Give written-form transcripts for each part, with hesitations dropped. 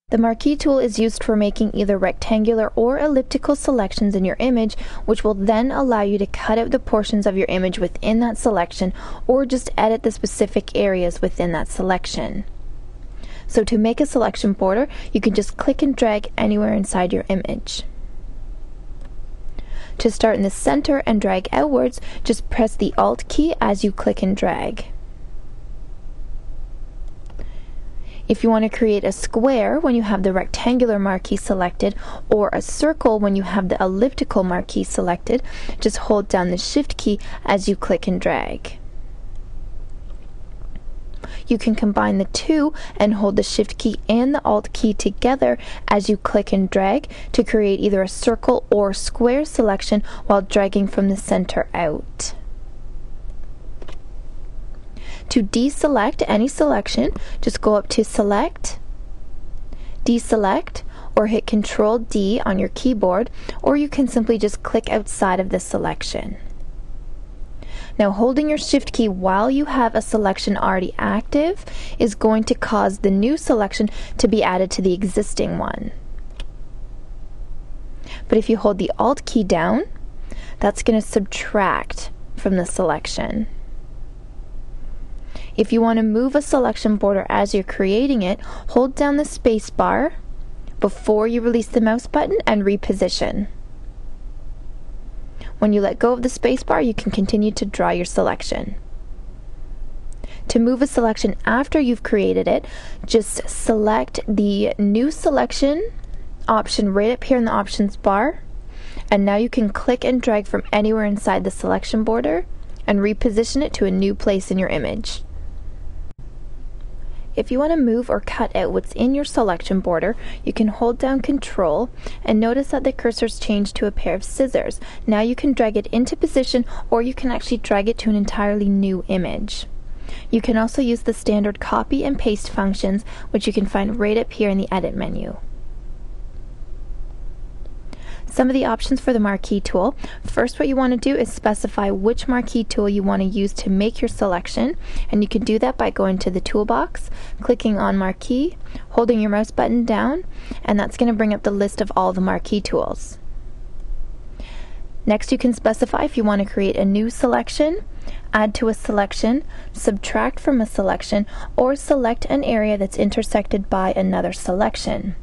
The Marquee tool is used for making either rectangular or elliptical selections in your image, which will then allow you to cut out the portions of your image within that selection or just edit the specific areas within that selection. So to make a selection border, you can just click and drag anywhere inside your image. To start in the center and drag outwards, just press the Alt key as you click and drag. If you want to create a square when you have the rectangular marquee selected, or a circle when you have the elliptical marquee selected, just hold down the Shift key as you click and drag. You can combine the two and hold the Shift key and the Alt key together as you click and drag to create either a circle or square selection while dragging from the center out. To deselect any selection, just go up to Select, Deselect, or hit Ctrl D on your keyboard, or you can simply just click outside of the selection. Now, holding your Shift key while you have a selection already active is going to cause the new selection to be added to the existing one. But if you hold the Alt key down, that's going to subtract from the selection. If you want to move a selection border as you're creating it, hold down the space bar before you release the mouse button and reposition. When you let go of the space bar, you can continue to draw your selection. To move a selection after you've created it, just select the New Selection option right up here in the Options bar, and now you can click and drag from anywhere inside the selection border and reposition it to a new place in your image. If you want to move or cut out what's in your selection border, you can hold down Control and notice that the cursor's changed to a pair of scissors. Now you can drag it into position, or you can actually drag it to an entirely new image. You can also use the standard copy and paste functions, which you can find right up here in the Edit menu. Some of the options for the Marquee tool. First, what you want to do is specify which Marquee tool you want to use to make your selection, and you can do that by going to the toolbox, clicking on Marquee, holding your mouse button down, and that's going to bring up the list of all the Marquee tools. Next, you can specify if you want to create a new selection, add to a selection, subtract from a selection, or select an area that's intersected by another selection.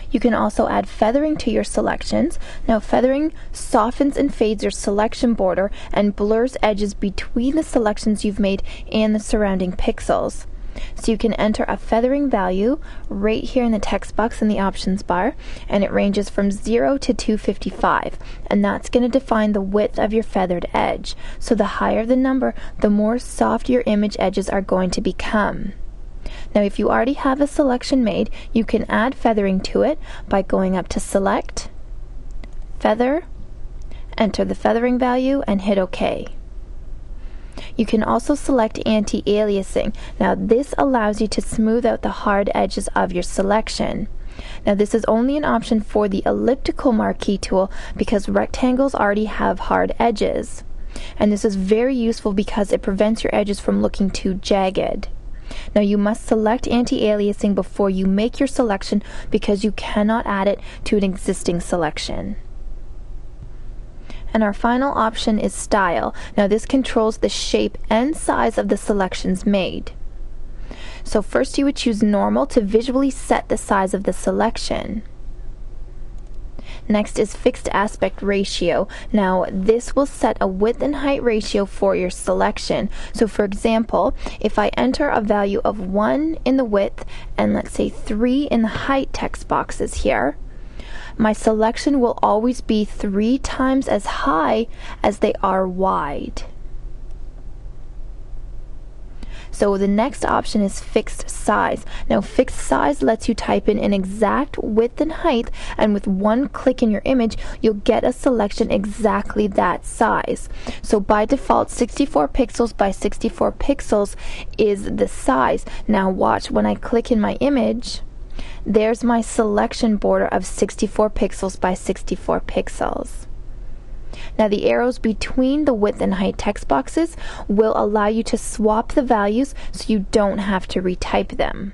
You can also add feathering to your selections. Now, feathering softens and fades your selection border and blurs edges between the selections you've made and the surrounding pixels. So you can enter a feathering value right here in the text box in the options bar, and it ranges from 0 to 255, and that's going to define the width of your feathered edge. So the higher the number, the more soft your image edges are going to become. Now, if you already have a selection made, you can add feathering to it by going up to Select, Feather, enter the feathering value, and hit OK. You can also select anti-aliasing. Now, this allows you to smooth out the hard edges of your selection. Now, this is only an option for the elliptical marquee tool because rectangles already have hard edges. And this is very useful because it prevents your edges from looking too jagged. Now, you must select anti-aliasing before you make your selection because you cannot add it to an existing selection. And our final option is Style. Now, this controls the shape and size of the selections made. So first you would choose Normal to visually set the size of the selection. Next is Fixed Aspect Ratio. Now, this will set a width and height ratio for your selection. So for example, if I enter a value of 1 in the width and let's say 3 in the height text boxes here, my selection will always be 3 times as high as they are wide. So the next option is Fixed Size. Now, Fixed Size lets you type in an exact width and height, and with one click in your image, you'll get a selection exactly that size. So by default, 64 pixels by 64 pixels is the size. Now watch, when I click in my image, there's my selection border of 64 pixels by 64 pixels. Now, the arrows between the width and height text boxes will allow you to swap the values so you don't have to retype them.